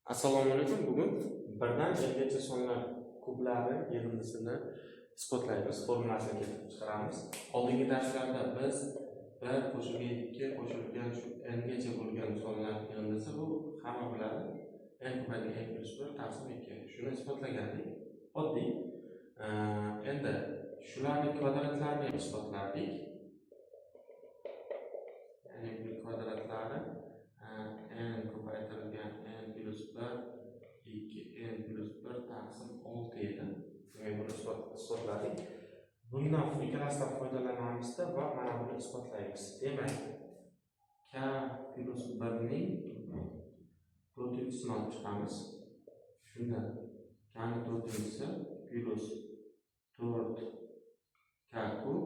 Assalomu alaykum. Bugun birdan n-gacha sonlar kublari yig'indisini isbotlaymiz, formulasini keltirib chiqaramiz. Oldingi darslarda biz 1 qo'shilgan 2 qo'shilgan shu n-gacha bo'lgan sonlar yig'indisi, bu hamma biladi. N ko'paytirgan n plus 1 taqsim 2. Shuni isbotlagandik. Oddiy. Endi shularning kvadratlarini isbotladik. Ya'ni bu kvadratlari n ko'paytirilgan n plus 1 2 n plus 1 taqsim 6 edi. Buni isbotladik. Bundan ikkalasidan foydalanamizda va mana buni isbotlaymiz. Demak, k plus 1 ning to'rtinchisini olib chiqamiz. Shunda k ning to'rtinchisi plus 4 k kub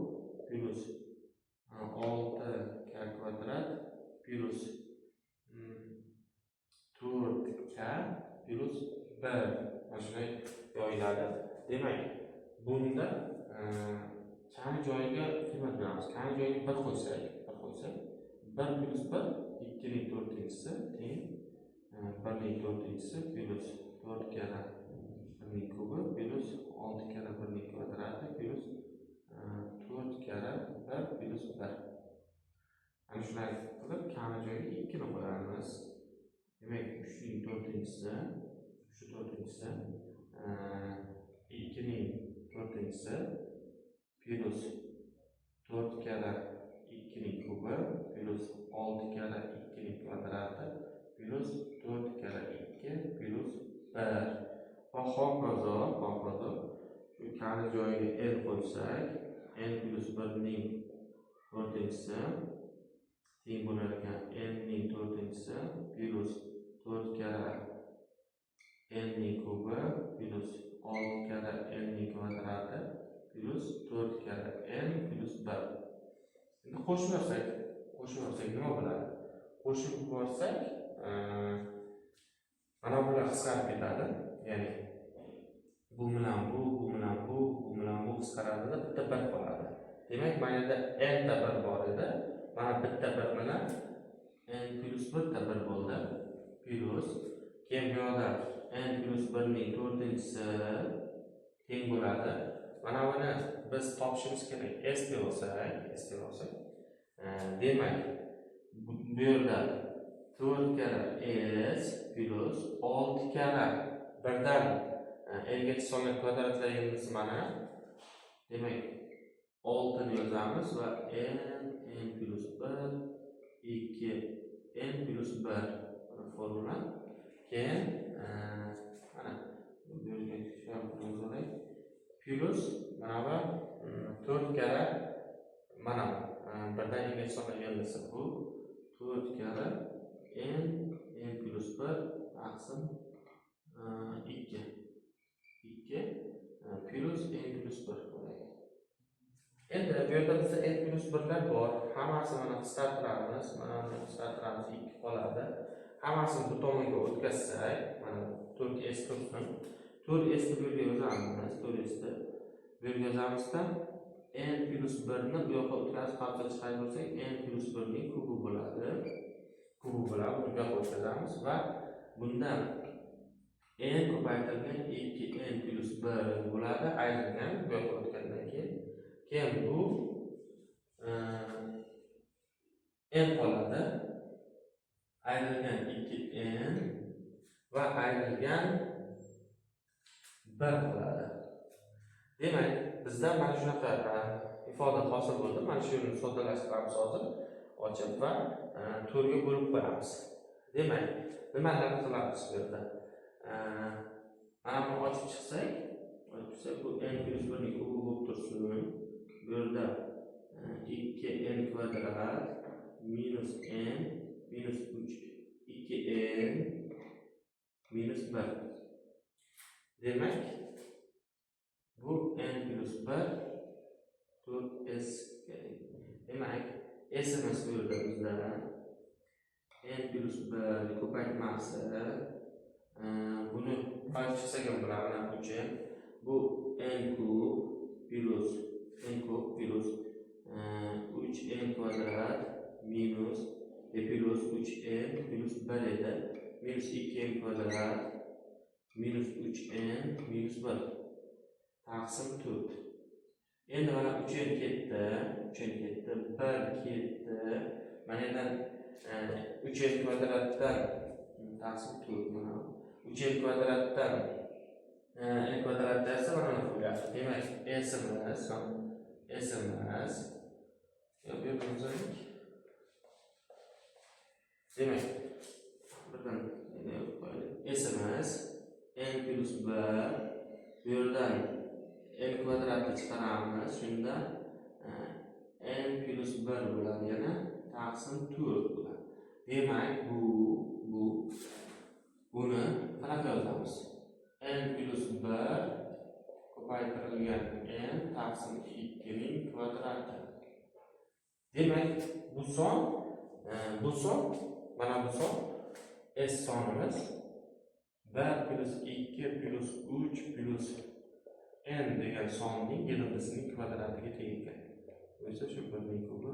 plus 6 k kvadrat plus 4k plus 1 mana shunday yoyiladi. Demak, bunda k ni joyiga qiymat beramiz. K ni joyiga 1 qo'ysak, 1 plus 1 2 ning to'rtinchisi teng 1 ning to'rtinchisi plus 4 karra 1 ning kubi plus 6 karra 1 ning kvadrati plus 4 karra 1 plus 1. Ana shunday qilib k ni joyiga 2 ni qo'yamiz. Demak, 3 ning to'rtinchisi, 2 ning to'rtinchisi plus 4 karra 2 ning kubi plus 6 karra 2 ning kvadrati plus 4 karra 2 plus 1 va hokazo. Shu k ni joyiga n qo'ysak, n plus 1 ning to'rtinchisi teng bo'lar ekan n ning to'rtinchisi plus 4 karra n ning kubi plus 6 karra n ning kvadrati plus 4 karra n plus 1. Endi qo'shib yorsak nima bo'ladi? Qo'shib yuborsak, mana bular qisqarib ketadi. Ya'ni bu bilan bu qisqaradida bitta 1 qoladi. Demak, mana yerda n ta 1 bor edi. Mana bitta 1 bilan n plus 1 ta 1 bo'ldi. Plus keyin bu yoqda n plus 1 ning to'rtinchisi teng bo'ladi. Mana buni biz topishimiz kerak. S deb olsak, demak, bu yerda 4 karra s plus 6 karra 1 dan n-gacha sonlar kvadratlayimiz mana. Demak, 6 ni yozamiz va n plus 1 2 n plus 1 formula. Keyin mana bu yerga yozaylik. Plus mana bu 4 karra mana birdan n-gacha sonlar yig'indisi bu 4 karra n plus 1 taqsim 2 plus n plus 1 bo'ladi. Endi bu yerda bizda n plus 1 lar bor. Hammasini mana qisqartiramiz. Mana buni qisqartiramiz, 2 qoladi. Hammasini bu tomonga o'tkazsak, mana 4s tursin. 4s ni bu yerga yozamiz. 4s ni bu yerga yozamizda n plus 1 ni bu yoqqa o'tkazib qarshi chiqarib bo'lsak, n plus 1 ning kubi bo'ladi. Kubi bilan bu yoqqa o'tkazamiz va bundan n ko'paytirilgan 2n plus 1 bo'ladi. Ayrilgan bu yoqqa o'tgandan keyin bu n qoladi. Ayrilgan 2n va ayrilgan 1 qoladi. Demak, bizda mana shunaqa ifoda hosil bo'ldi. Mana shu yerni soddalashtiramiz hozir. Ochib va 4 ga bo'lib qo'yamiz. Demak, nimalarni qilamiz bu yerda? Mana buni ochib chiqsak, bu n plus 1 ning kubi bo'lib tursin. Bu yerda 2n kvadrat minus n minus 2n minus 1. Demak, bu n plus 1 4s kerak. Demak, simiz bu yerda bizda n plus 1 ko'paytmasi. Buni chiqsak ham bo'ladi, mana bu n kub plus 3n kvadrat minus plus 3n plus 1 edi. minus 2n kvadrat minus 3n minus 1 taqsim 4. Endi mana 3n ketdi, 1 ketdi. Mana endi 3n kvadratdan taqsim 4 mana 3n kvadratdan n kvadrat esa mana buni qo'yapti. Demak, sms demak, birdan sms n plus 1 bu yerdan n kvadratni chiqaramiz. Shunda n plus 1 bo'ladi, yana taqsim 4 bo'ladi. Demak, buni qanaqa yozamiz? n plus 1 ko'paytirilgan n taqsim 2 ning kvadrati. Demak, bu son mana bu son s sonimiz 1 plus 2 plus 3 plus n degan sonning yig'indisining kvadratiga teng ekan. Bu esa shu 1 ning kubi